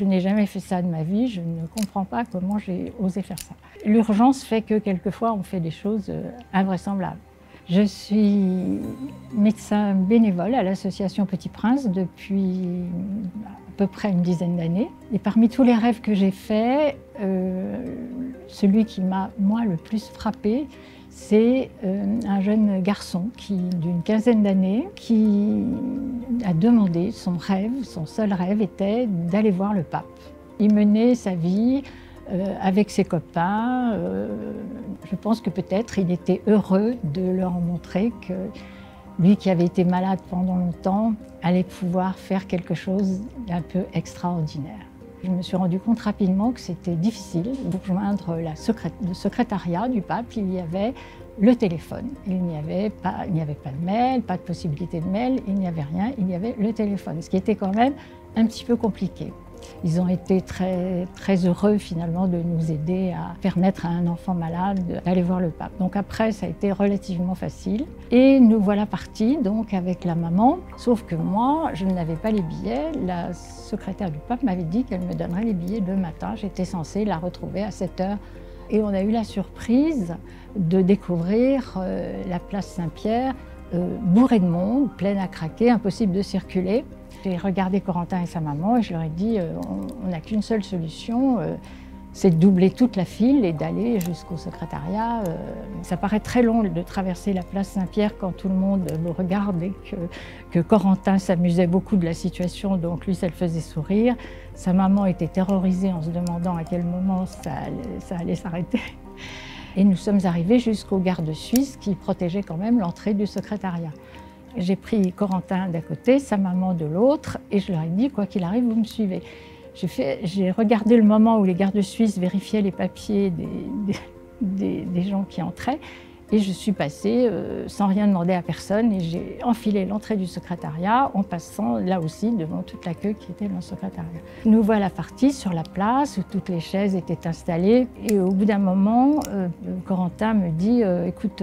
Je n'ai jamais fait ça de ma vie, je ne comprends pas comment j'ai osé faire ça. L'urgence fait que quelquefois on fait des choses invraisemblables. Je suis médecin bénévole à l'association Petit Prince depuis à peu près une dizaine d'années. Et parmi tous les rêves que j'ai faits, celui qui m'a, moi, le plus frappée, c'est un jeune garçon d'une quinzaine d'années qui a demandé, son seul rêve était d'aller voir le pape. Il menait sa vie avec ses copains. Je pense que peut-être il était heureux de leur montrer que lui qui avait été malade pendant longtemps allait pouvoir faire quelque chose d'un peu extraordinaire. Je me suis rendu compte rapidement que c'était difficile. Pour joindre le secrétariat du pape, il y avait le téléphone. Il n'y avait pas de mail, pas de possibilité de mail, il n'y avait rien, il y avait le téléphone, ce qui était quand même un petit peu compliqué. Ils ont été très, très heureux finalement de nous aider à permettre à un enfant malade d'aller voir le pape. Donc après, ça a été relativement facile. Et nous voilà partis donc avec la maman, sauf que moi, je n'avais pas les billets. La secrétaire du pape m'avait dit qu'elle me donnerait les billets le matin. J'étais censée la retrouver à 7 h. Et on a eu la surprise de découvrir la place Saint-Pierre bourrée de monde, pleine à craquer, impossible de circuler. J'ai regardé Corentin et sa maman et je leur ai dit on n'a qu'une seule solution, c'est de doubler toute la file et d'aller jusqu'au secrétariat. Ça paraît très long de traverser la place Saint-Pierre quand tout le monde le regarde et que Corentin s'amusait beaucoup de la situation, donc lui ça le faisait sourire. Sa maman était terrorisée en se demandant à quel moment ça allait s'arrêter. Et nous sommes arrivés jusqu'aux gardes suisses qui protégeaient quand même l'entrée du secrétariat. J'ai pris Corentin d'un côté, sa maman de l'autre, et je leur ai dit, quoi qu'il arrive, vous me suivez. J'ai regardé le moment où les gardes suisses vérifiaient les papiers des gens qui entraient, et je suis passée sans rien demander à personne, et j'ai enfilé l'entrée du secrétariat en passant là aussi devant toute la queue qui était dans le secrétariat. Nous voilà partis sur la place où toutes les chaises étaient installées, et au bout d'un moment, Corentin me dit, écoute,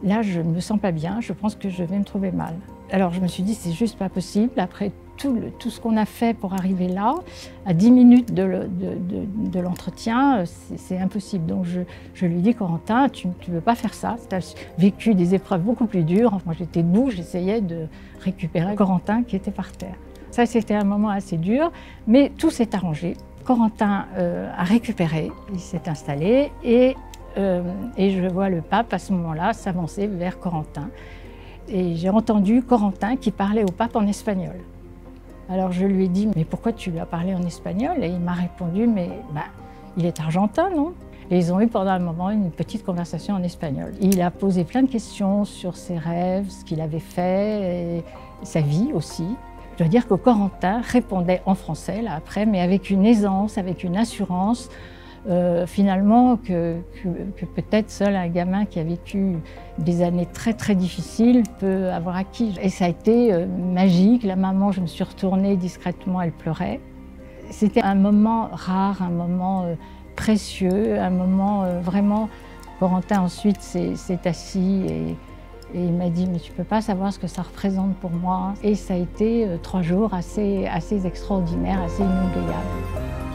là, je ne me sens pas bien, je pense que je vais me trouver mal. Alors je me suis dit, c'est juste pas possible. Après tout ce qu'on a fait pour arriver là, à 10 minutes de l'entretien, c'est impossible. Donc je lui dis, Corentin, tu ne veux pas faire ça. Tu as vécu des épreuves beaucoup plus dures. Moi, j'étais debout, j'essayais de récupérer Corentin qui était par terre. Ça, c'était un moment assez dur, mais tout s'est arrangé. Corentin a récupéré, il s'est installé et je vois le pape à ce moment-là s'avancer vers Corentin. Et j'ai entendu Corentin qui parlait au pape en espagnol. Alors je lui ai dit, mais pourquoi tu lui as parlé en espagnol? Et il m'a répondu, mais il est argentin, non? Et ils ont eu pendant un moment une petite conversation en espagnol. Il a posé plein de questions sur ses rêves, ce qu'il avait fait, et sa vie aussi. Je dois dire que Corentin répondait en français, là après, mais avec une aisance, avec une assurance, finalement que peut-être seul un gamin qui a vécu des années très très difficiles peut avoir acquis. Et ça a été magique. La maman, je me suis retournée discrètement, elle pleurait. C'était un moment rare, un moment précieux, un moment vraiment... Corentin ensuite s'est assis et il m'a dit « mais tu ne peux pas savoir ce que ça représente pour moi ». Et ça a été 3 jours assez extraordinaires, assez inoubliables.